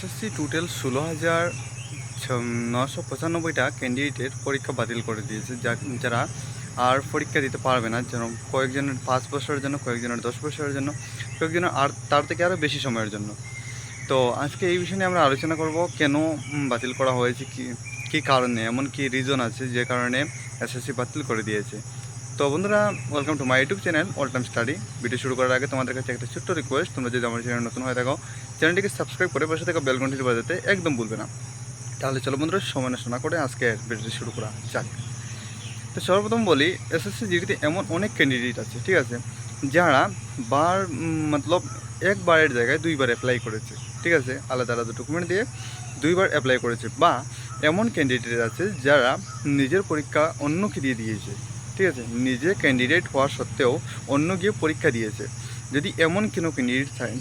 SSC total 16,995টা ক্যান্ডিডেটের পরীক্ষা বাতিল করে দিয়েছে, যারা আর পরীক্ষা দিতে পারবে না। যেন কয়েকজনের 5 বছরের জন্য, কয়েকজনের 10 বছরের জন্য, কয়েকজনের আর তার থেকে আরও বেশি সময়ের জন্য। তো আজকে এই বিষয় নিয়ে আমরা আলোচনা করব, কেন বাতিল করা হয়েছে, কী কারণে, এমন কি রিজন আছে যে কারণে এসএসসি বাতিল করে দিয়েছে। তো বন্ধুরা, welcome to my YouTube channel all time study. Video শুরু করার আগে তোমাদের কাছে একটা ছোট্ট রিকোয়েস্ট, তোমরা যদি আমার চ্যানেল নতুন হয়ে থাকো, চ্যানেলটিকে সাবস্ক্রাইব করে পাশে থাকা বেল ঘন্টিটি বাজাতে একদম ভুলবে না। তাহলে চলো বন্ধুরা, সময় নষ্ট না করে আজকে ভিডিওটি শুরু করা যাক। তো সর্বপ্রথম বলি, এসএসসি জিডিতে এমন অনেক ক্যান্ডিডেট আছে, ঠিক আছে, যারা মতলব একবারের জায়গায় দুইবার অ্যাপ্লাই করেছে, ঠিক আছে, আলাদা আলাদা ডকুমেন্ট দিয়ে দুইবার অ্যাপ্লাই করেছে। বা এমন ক্যান্ডিডেট আছে যারা নিজের পরীক্ষা অন্যকে দিয়ে দিয়েছে, ঠিক আছে, নিজে ক্যান্ডিডেট হওয়া সত্ত্বেও অন্য গিয়ে পরীক্ষা দিয়েছে। যদি এমন কোনো ক্যান্ডিডেট থাকে,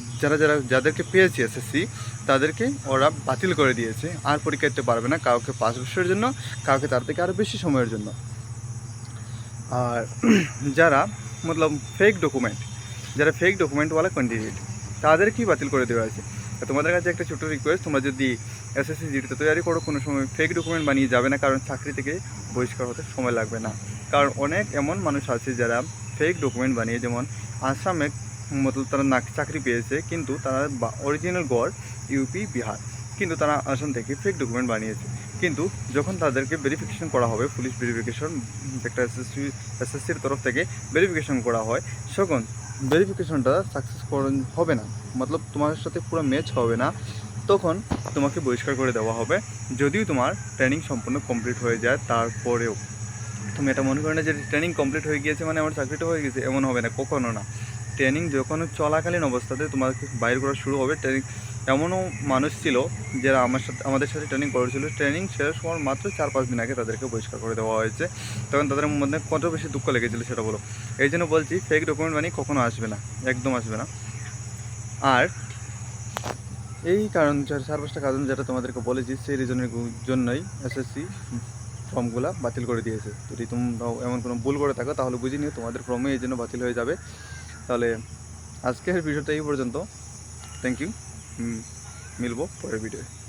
যাদেরকে পেয়েছে এসএসসি, তাদেরকে ওরা বাতিল করে দিয়েছে, আর পরীক্ষা দিতে পারবে না। কাউকে 5 বছরের জন্য, কাউকে তার থেকে আরও বেশি সময়ের জন্য। আর যারা ফেক ডকুমেন্ট, যারা ফেক ডকুমেন্টওয়ালা ক্যান্ডিডেট, তাদেরকেই বাতিল করে দেওয়া হয়েছে। তোমাদের কাছে একটা ছোটো রিকোয়েস্ট, তোমরা যদি এসএসসি জিডিতে তৈরি করো, কোনো সময় ফেক ডকুমেন্ট বানিয়ে যাবে না, কারণ চাকরি থেকে বহিষ্কার হতে সময় লাগবে না। কারণ অনেক এমন মানুষ আছে যারা ফেক ডকুমেন্ট বানিয়ে, যেমন আসামে তারা চাকরি পেয়েছে, কিন্তু তারা অরিজিনাল গড় ইউপি বিহার, কিন্তু তারা আসাম থেকে ফেক ডকুমেন্ট বানিয়েছে। কিন্তু যখন তাদেরকে ভেরিফিকেশন করা হবে, পুলিশ ভেরিফিকেশন, একটা এসএসসির তরফ থেকে ভেরিফিকেশন করা হয়, তখন ভেরিফিকেশনটা সাকসেস হবে না, তোমার সাথে পুরো ম্যাচ হবে না, তখন তোমাকে বহিষ্কার করে দেওয়া হবে। যদিও তোমার ট্রেনিং সম্পূর্ণ কমপ্লিট হয়ে যায়, তারপরেও তুমি এটা মনে করো না যে ট্রেনিং কমপ্লিট হয়ে গিয়েছে মানে আমার চাকরিটা হয়ে গেছে, এমন হবে না, কখনো না। ট্রেনিং যখন চলাকালীন অবস্থাতে তোমাকে বাইর করা শুরু হবে। ট্রেনিং এমনও মানুষ ছিল যারা আমাদের সাথে ট্রেনিং করেছিল, ট্রেনিং শেষ হওয়ার মাত্র 4-5 দিন আগে তাদেরকে বহিষ্কার করে দেওয়া হয়েছে। তখন তাদের মধ্যে কত বেশি দুঃখ লেগেছিল সেটা বলো। এই জন্য বলছি, ফেক ডকুমেন্ট বানিয়ে কখনো আসবে না, একদম আসবে না। আর এই কারণ, 4-5টা কারণ যেটা তোমাদেরকে বলেছি, সেই রিজনের জন্যই এসএসসি ফর্মগুলো বাতিল করে দিয়েছে। যদি তোমরাও এমন কোনো ভুল করে থাকো, তাহলে বুঝে নিও তোমাদের ফর্মে এই জন্য বাতিল হয়ে যাবে। তাহলে আজকের ভিডিওটা এই পর্যন্ত। থ্যাংক ইউ, মিলবো পরের ভিডিওয়ে।